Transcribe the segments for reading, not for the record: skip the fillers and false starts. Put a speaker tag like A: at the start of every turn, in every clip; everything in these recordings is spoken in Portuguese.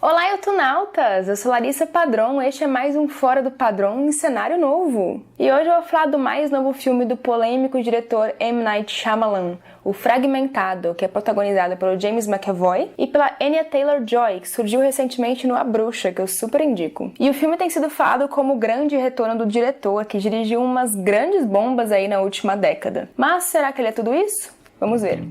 A: Olá, eutunautas! Eu sou Larissa Padrão, este é mais um Fora do Padrão em cenário novo. E hoje eu vou falar do mais novo filme do polêmico diretor M. Night Shyamalan, O Fragmentado, que é protagonizado pelo James McAvoy e pela Anya Taylor-Joy, que surgiu recentemente no A Bruxa, que eu super indico. E o filme tem sido falado como o grande retorno do diretor, que dirigiu umas grandes bombas aí na última década. Mas será que ele é tudo isso? Vamos ver.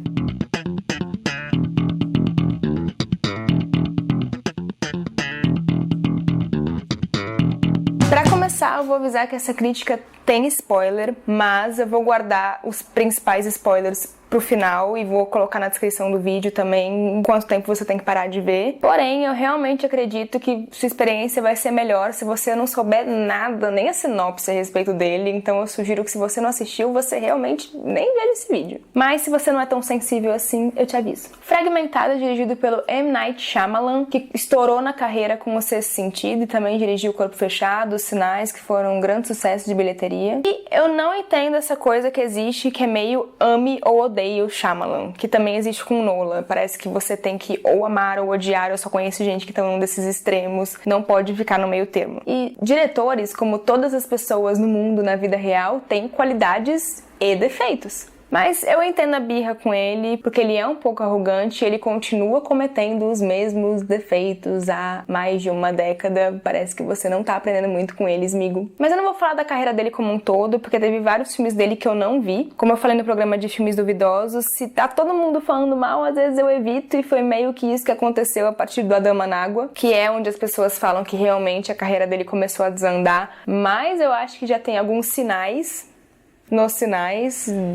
A: Para começar, eu vou avisar que essa crítica tem spoiler, mas eu vou guardar os principais spoilers pro final e vou colocar na descrição do vídeo também quanto tempo você tem que parar de ver. Porém, eu realmente acredito que sua experiência vai ser melhor se você não souber nada, nem a sinopse a respeito dele, então eu sugiro que se você não assistiu, você realmente nem veja esse vídeo. Mas se você não é tão sensível assim, eu te aviso. Fragmentado é dirigido pelo M. Night Shyamalan, que estourou na carreira com O Sexto Sentido e também dirigiu Corpo Fechado, Os Sinais, que foram um grande sucesso de bilheteria. E eu não entendo essa coisa que existe que é meio ame ou odeie o Shyamalan, que também existe com o Nolan. Parece que você tem que ou amar ou odiar. Eu só conheço gente que tá num desses extremos, não pode ficar no meio termo. E diretores, como todas as pessoas no mundo, na vida real, têm qualidades e defeitos. Mas eu entendo a birra com ele, porque ele é um pouco arrogante e ele continua cometendo os mesmos defeitos há mais de uma década. Parece que você não tá aprendendo muito com ele, amigo. Mas eu não vou falar da carreira dele como um todo, porque teve vários filmes dele que eu não vi. Como eu falei no programa de filmes duvidosos, se tá todo mundo falando mal, às vezes eu evito, e foi meio que isso que aconteceu a partir do A Dama na Água, que é onde as pessoas falam que realmente a carreira dele começou a desandar. Mas eu acho que já tem alguns sinais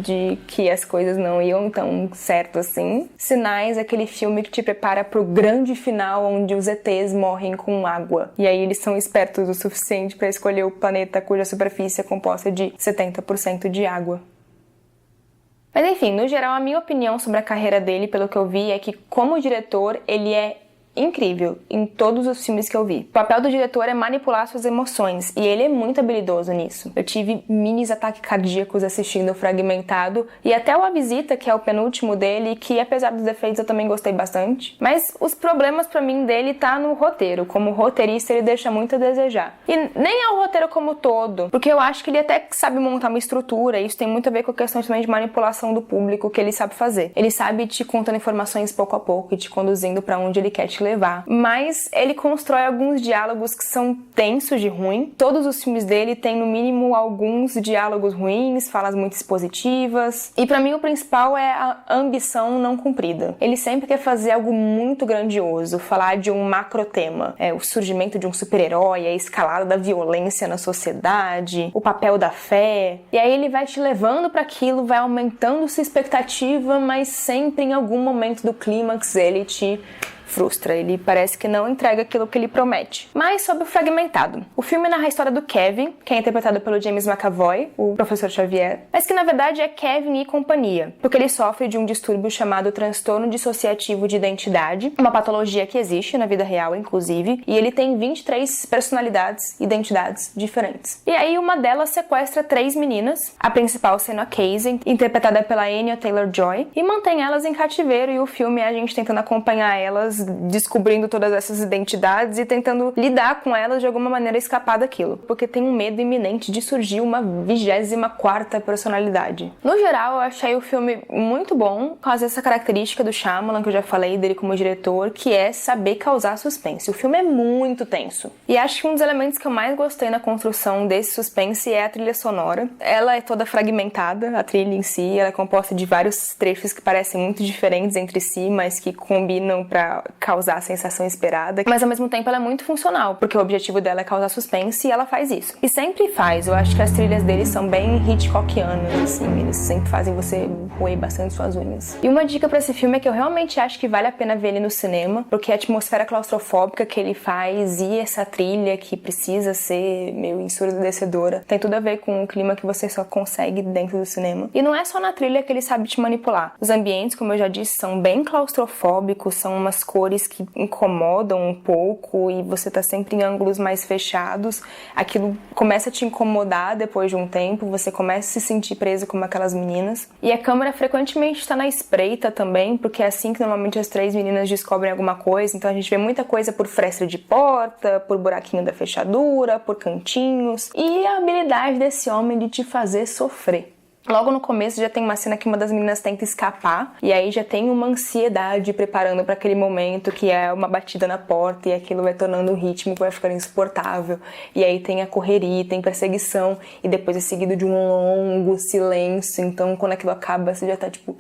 A: de que as coisas não iam tão certo assim. Sinais, aquele filme que te prepara pro grande final onde os ETs morrem com água. E aí eles são espertos o suficiente para escolher o planeta cuja superfície é composta de 70% de água. Mas enfim, no geral, a minha opinião sobre a carreira dele, pelo que eu vi, é que como diretor, ele é incrível em todos os filmes que eu vi. O papel do diretor é manipular suas emoções, e ele é muito habilidoso nisso. Eu tive minis ataques cardíacos assistindo o Fragmentado, e até o A Visita, que é o penúltimo dele, que apesar dos defeitos eu também gostei bastante. Mas os problemas pra mim dele tá no roteiro. Como roteirista ele deixa muito a desejar. E nem é o roteiro como todo, porque eu acho que ele até sabe montar uma estrutura, e isso tem muito a ver com a questão também de manipulação do público que ele sabe fazer. Ele sabe te contando informações pouco a pouco e te conduzindo pra onde ele quer te levar. Mas ele constrói alguns diálogos que são tensos de ruim. Todos os filmes dele têm no mínimo alguns diálogos ruins, falas muito expositivas. E pra mim o principal é a ambição não cumprida. Ele sempre quer fazer algo muito grandioso, falar de um macro tema. O surgimento de um super-herói, a escalada da violência na sociedade, o papel da fé. E aí ele vai te levando pra aquilo, vai aumentando sua expectativa, mas sempre em algum momento do clímax ele te frustra, ele parece que não entrega aquilo que ele promete. Mas sobre o Fragmentado. O filme narra a história do Kevin, que é interpretado pelo James McAvoy, o Professor Xavier, mas que na verdade é Kevin e companhia, porque ele sofre de um distúrbio chamado transtorno dissociativo de identidade, uma patologia que existe na vida real, inclusive, e ele tem 23 personalidades, identidades diferentes. E aí uma delas sequestra 3 meninas, a principal sendo a Casey, interpretada pela Anya Taylor-Joy, e mantém elas em cativeiro, e o filme é a gente tentando acompanhar elas, descobrindo todas essas identidades e tentando lidar com elas de alguma maneira, escapar daquilo, porque tem um medo iminente de surgir uma 24ª personalidade. No geral, eu achei o filme muito bom, por causa dessa característica do Shyamalan, que eu já falei dele como diretor, que é saber causar suspense. O filme é muito tenso. E acho que um dos elementos que eu mais gostei na construção desse suspense é a trilha sonora. Ela é toda fragmentada, a trilha em si, ela é composta de vários trechos que parecem muito diferentes entre si, mas que combinam pra causar a sensação esperada, mas ao mesmo tempo ela é muito funcional, porque o objetivo dela é causar suspense e ela faz isso. E sempre faz, eu acho que as trilhas deles são bem Hitchcockianas, assim, eles sempre fazem você roer bastante suas unhas. E uma dica pra esse filme é que eu realmente acho que vale a pena ver ele no cinema, porque a atmosfera claustrofóbica que ele faz e essa trilha que precisa ser meio ensurdecedora tem tudo a ver com o clima que você só consegue dentro do cinema. E não é só na trilha que ele sabe te manipular. Os ambientes, como eu já disse, são bem claustrofóbicos, são umas cores cores que incomodam um pouco e você tá sempre em ângulos mais fechados, aquilo começa a te incomodar depois de um tempo, você começa a se sentir preso como aquelas meninas. E a câmera frequentemente está na espreita também, porque é assim que normalmente as 3 meninas descobrem alguma coisa, então a gente vê muita coisa por fresta de porta, por buraquinho da fechadura, por cantinhos, e a habilidade desse homem de te fazer sofrer. Logo no começo já tem uma cena que uma das meninas tenta escapar e aí já tem uma ansiedade preparando para aquele momento que é uma batida na porta e aquilo vai tornando o ritmo que vai ficando insuportável. E aí tem a correria, tem perseguição e depois é seguido de um longo silêncio. Então quando aquilo acaba você já tá tipo...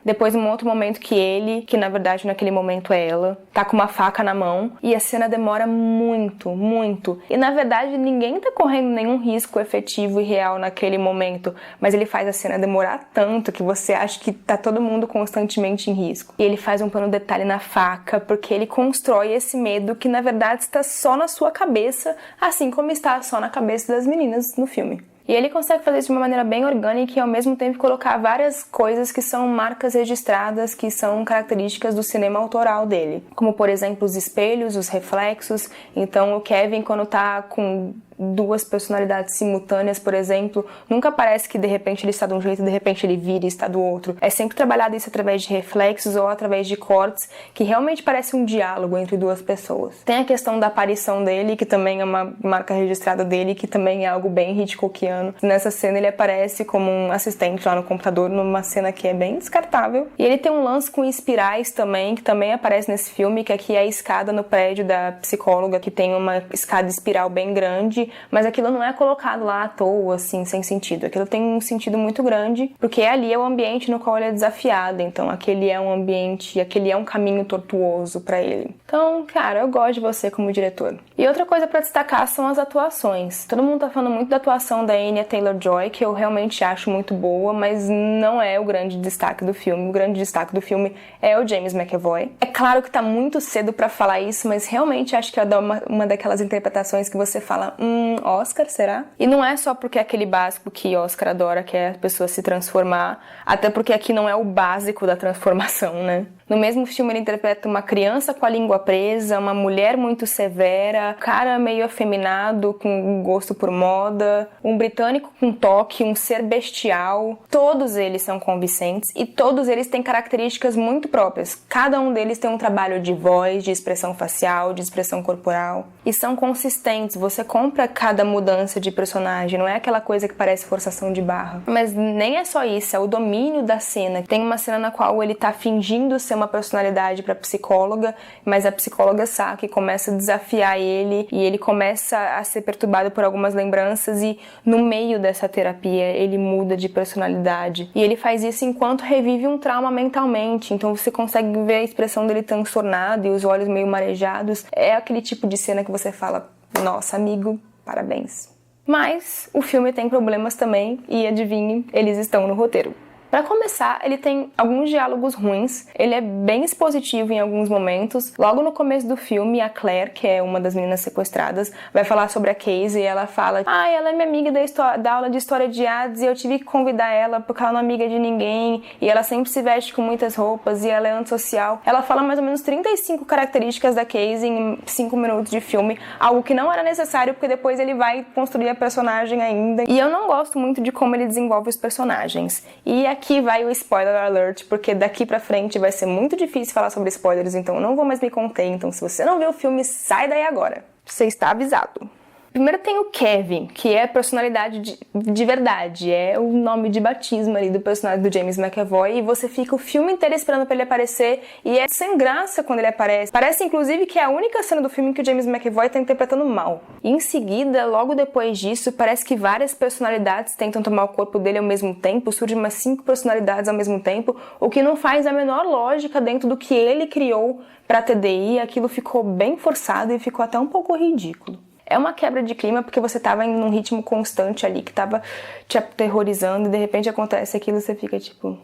A: Depois, um outro momento que na verdade naquele momento é ela, tá com uma faca na mão e a cena demora muito, muito. E na verdade ninguém tá correndo nenhum risco efetivo e real naquele momento, mas ele faz a cena demorar tanto que você acha que tá todo mundo constantemente em risco. E ele faz um plano detalhe na faca porque ele constrói esse medo que na verdade está só na sua cabeça, assim como está só na cabeça das meninas no filme. E ele consegue fazer isso de uma maneira bem orgânica e ao mesmo tempo colocar várias coisas que são marcas registradas, que são características do cinema autoral dele. Como, por exemplo, os espelhos, os reflexos. Então o Kevin, quando tá com 2 personalidades simultâneas, por exemplo, nunca parece que de repente ele está de um jeito e de repente ele vira e está do outro. É sempre trabalhado isso através de reflexos ou através de cortes, que realmente parece um diálogo entre 2 pessoas. Tem a questão da aparição dele, que também é uma marca registrada dele, que também é algo bem Hitchcockiano. Nessa cena ele aparece como um assistente lá no computador, numa cena que é bem descartável. E ele tem um lance com espirais também, que também aparece nesse filme, que aqui é a escada no prédio da psicóloga, que tem uma escada espiral bem grande, mas aquilo não é colocado lá à toa, assim, sem sentido. Aquilo tem um sentido muito grande, porque ali é o ambiente no qual ele é desafiado, então aquele é um ambiente, aquele é um caminho tortuoso pra ele. Então, cara, eu gosto de você como diretor. E outra coisa pra destacar são as atuações. Todo mundo tá falando muito da atuação da Anya Taylor-Joy, que eu realmente acho muito boa, mas não é o grande destaque do filme. O grande destaque do filme é o James McAvoy. É claro que tá muito cedo pra falar isso, mas realmente acho que é uma daquelas interpretações que você fala, Oscar, será? E não é só porque é aquele básico que Oscar adora, que é a pessoa se transformar, até porque aqui não é o básico da transformação, né? No mesmo filme ele interpreta uma criança com a língua presa, uma mulher muito severa, um cara meio afeminado com gosto por moda, um britânico com toque, um ser bestial. Todos eles são convincentes e todos eles têm características muito próprias. Cada um deles tem um trabalho de voz, de expressão facial, de expressão corporal e são consistentes. Você compra cada mudança de personagem, não é aquela coisa que parece forçação de barra. Mas nem é só isso, é o domínio da cena. Tem uma cena na qual ele tá fingindo ser uma personalidade pra psicóloga, mas a psicóloga saca e começa a desafiar ele e ele começa a ser perturbado por algumas lembranças e no meio dessa terapia ele muda de personalidade. E ele faz isso enquanto revive um trauma mentalmente, então você consegue ver a expressão dele transtornado e os olhos meio marejados. É aquele tipo de cena que você fala, nossa, amigo, parabéns. Mas o filme tem problemas também e adivinhe, eles estão no roteiro. Pra começar, ele tem alguns diálogos ruins, ele é bem expositivo em alguns momentos. Logo no começo do filme, a Claire, que é uma das meninas sequestradas, vai falar sobre a Casey e ela fala ela é minha amiga da aula de história de Hades e eu tive que convidar ela porque ela não é amiga de ninguém e ela sempre se veste com muitas roupas e ela é antissocial. Ela fala mais ou menos 35 características da Casey em 5 minutos de filme, algo que não era necessário porque depois ele vai construir a personagem ainda. E eu não gosto muito de como ele desenvolve os personagens. E aqui vai o spoiler alert, porque daqui pra frente vai ser muito difícil falar sobre spoilers, então eu não vou mais me conter. Então se você não viu o filme, sai daí agora. Você está avisado. Primeiro tem o Kevin, que é a personalidade de verdade, é o nome de batismo ali do personagem do James McAvoy, e você fica o filme inteiro esperando pra ele aparecer, e é sem graça quando ele aparece. Parece, inclusive, que é a única cena do filme que o James McAvoy tá interpretando mal. E em seguida, logo depois disso, parece que várias personalidades tentam tomar o corpo dele ao mesmo tempo, surgem umas 5 personalidades ao mesmo tempo, o que não faz a menor lógica dentro do que ele criou pra TDI, aquilo ficou bem forçado e ficou até um pouco ridículo. É uma quebra de clima porque você tava em um ritmo constante ali que tava te aterrorizando e de repente acontece aquilo e você fica tipo,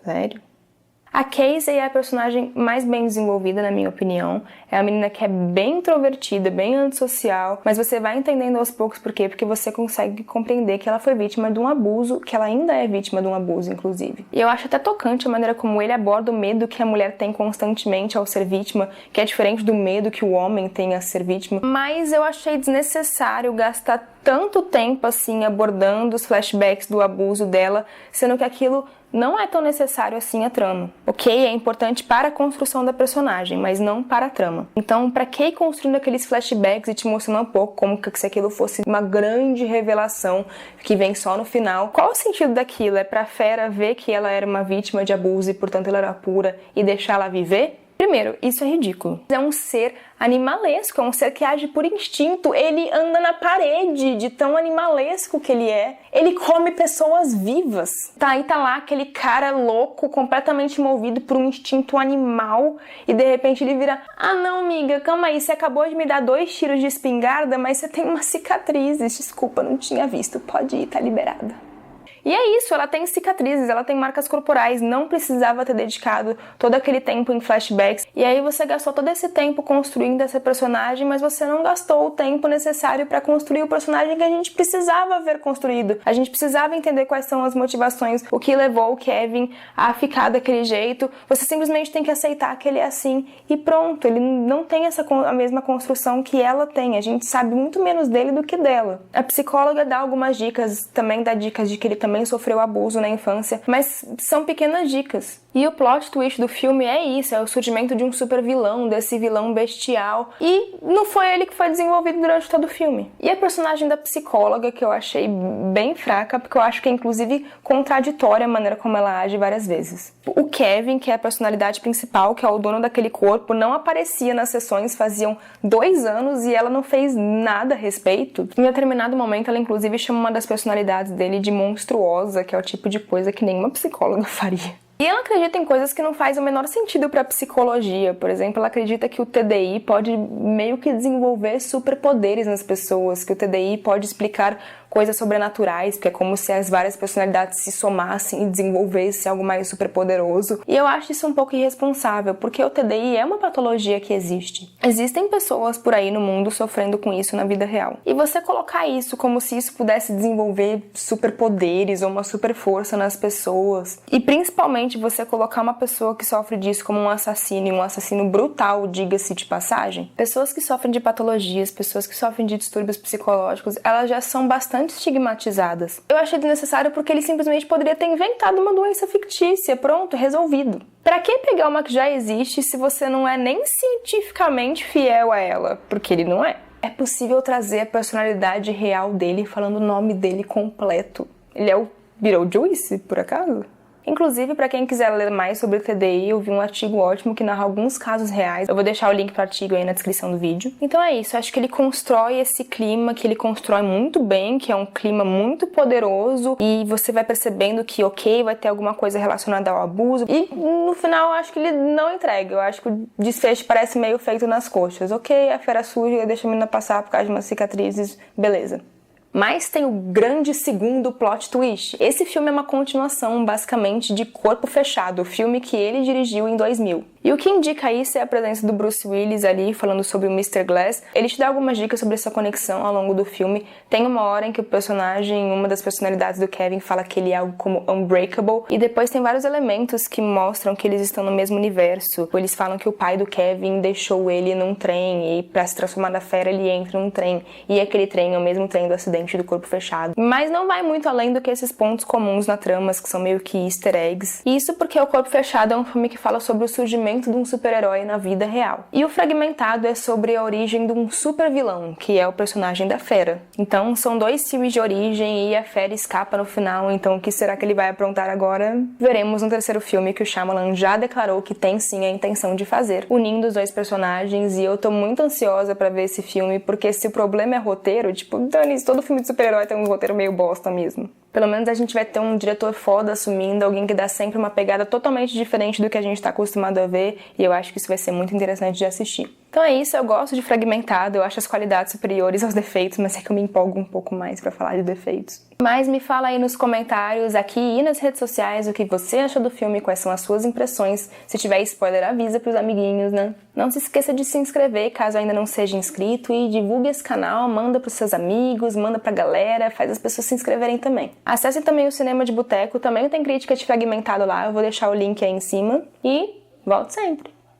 A: sério? A Casey é a personagem mais bem desenvolvida, na minha opinião. É uma menina que é bem introvertida, bem antissocial, mas você vai entendendo aos poucos por quê, porque você consegue compreender que ela foi vítima de um abuso, que ela ainda é vítima de um abuso, inclusive. E eu acho até tocante a maneira como ele aborda o medo que a mulher tem constantemente ao ser vítima, que é diferente do medo que o homem tem a ser vítima. Mas eu achei desnecessário gastar tanto tempo assim abordando os flashbacks do abuso dela, sendo que aquilo não é tão necessário assim a trama. Ok, é importante para a construção da personagem, mas não para a trama. Então, pra que ir construindo aqueles flashbacks e te mostrando um pouco como que se aquilo fosse uma grande revelação que vem só no final? Qual o sentido daquilo? É pra Fera ver que ela era uma vítima de abuso e, portanto, ela era pura e deixá-la viver? Primeiro, isso é ridículo. É um ser animalesco, é um ser que age por instinto. Ele anda na parede de tão animalesco que ele é. Ele come pessoas vivas. Aí tá lá aquele cara louco, completamente movido por um instinto animal e de repente ele vira: ah não, amiga, calma aí, você acabou de me dar 2 tiros de espingarda, mas você tem umas cicatrizes. Desculpa, não tinha visto. Pode ir, tá liberada. E é isso, ela tem cicatrizes, ela tem marcas corporais, não precisava ter dedicado todo aquele tempo em flashbacks. E aí você gastou todo esse tempo construindo essa personagem, mas você não gastou o tempo necessário para construir o personagem que a gente precisava ver construído. A gente precisava entender quais são as motivações, o que levou o Kevin a ficar daquele jeito. Você simplesmente tem que aceitar que ele é assim e pronto, ele não tem a mesma construção que ela tem. A gente sabe muito menos dele do que dela. A psicóloga dá algumas dicas, também dá dicas de que ele também sofreu abuso na infância, mas são pequenas dicas. E o plot twist do filme é isso, é o surgimento de um super vilão, desse vilão bestial, e não foi ele que foi desenvolvido durante todo o filme. E a personagem da psicóloga, que eu achei bem fraca, porque eu acho que é inclusive contraditória a maneira como ela age várias vezes. O Kevin, que é a personalidade principal, que é o dono daquele corpo, não aparecia nas sessões faziam 2 anos e ela não fez nada a respeito. Em determinado momento, ela inclusive chama uma das personalidades dele de monstruosa, que é o tipo de coisa que nenhuma psicóloga faria. E ela acredita em coisas que não fazem o menor sentido para a psicologia. Por exemplo, ela acredita que o TDI pode meio que desenvolver superpoderes nas pessoas, que o TDI pode explicar coisas sobrenaturais, porque é como se as várias personalidades se somassem e desenvolvessem algo mais superpoderoso. E eu acho isso um pouco irresponsável, porque o TDI é uma patologia que existe. Existem pessoas por aí no mundo sofrendo com isso na vida real. E você colocar isso como se isso pudesse desenvolver superpoderes ou uma super força nas pessoas, e principalmente você colocar uma pessoa que sofre disso como um assassino, e um assassino brutal, diga-se de passagem. Pessoas que sofrem de patologias, pessoas que sofrem de distúrbios psicológicos, elas já são bastante estigmatizadas. Eu achei desnecessário porque ele simplesmente poderia ter inventado uma doença fictícia, pronto, resolvido. Pra que pegar uma que já existe se você não é nem cientificamente fiel a ela? Porque ele não é. É possível trazer a personalidade real dele falando o nome dele completo. Ele é o Beetlejuice, por acaso? Inclusive, para quem quiser ler mais sobre o TDI, eu vi um artigo ótimo que narra alguns casos reais. Eu vou deixar o link pro artigo aí na descrição do vídeo. Então é isso, eu acho que ele constrói esse clima, que ele constrói muito bem, que é um clima muito poderoso, e você vai percebendo que, ok, vai ter alguma coisa relacionada ao abuso, e no final eu acho que ele não entrega. Eu acho que o desfecho parece meio feito nas coxas. Ok, a fera suja, deixa a menina passar por causa de umas cicatrizes, beleza. Mas tem o grande segundo plot twist. Esse filme é uma continuação, basicamente, de Corpo Fechado, o filme que ele dirigiu em 2000. E o que indica isso é a presença do Bruce Willis ali, falando sobre o Mr. Glass. Ele te dá algumas dicas sobre essa conexão ao longo do filme. Tem uma hora em que o personagem, uma das personalidades do Kevin, fala que ele é algo como unbreakable. E depois tem vários elementos que mostram que eles estão no mesmo universo. Eles falam que o pai do Kevin deixou ele num trem e pra se transformar na fera ele entra num trem. E aquele trem é o mesmo trem do acidente do Corpo Fechado. Mas não vai muito além do que esses pontos comuns na trama, que são meio que easter eggs. E isso porque o Corpo Fechado é um filme que fala sobre o surgimento de um super-herói na vida real. E o Fragmentado é sobre a origem de um super-vilão, que é o personagem da Fera. Então são 2 filmes de origem e a Fera escapa no final, então o que será que ele vai aprontar agora? Veremos no terceiro filme que o Shyamalan já declarou que tem sim a intenção de fazer, unindo os 2 personagens, e eu tô muito ansiosa pra ver esse filme, porque se o problema é roteiro, tipo, dane-se, todo filme de super-herói tem um roteiro meio bosta mesmo. Pelo menos a gente vai ter um diretor foda assumindo, alguém que dá sempre uma pegada totalmente diferente do que a gente tá acostumado a ver, e eu acho que isso vai ser muito interessante de assistir. Então é isso, eu gosto de Fragmentado, eu acho as qualidades superiores aos defeitos, mas é que eu me empolgo um pouco mais pra falar de defeitos. Mas me fala aí nos comentários aqui e nas redes sociais o que você achou do filme, quais são as suas impressões. Se tiver spoiler, avisa pros amiguinhos, né? Não se esqueça de se inscrever caso ainda não seja inscrito e divulgue esse canal, manda pros seus amigos, manda pra galera, faz as pessoas se inscreverem também. Acessem também o Cinema de Boteco, também tem crítica de Fragmentado lá, eu vou deixar o link aí em cima e volte sempre!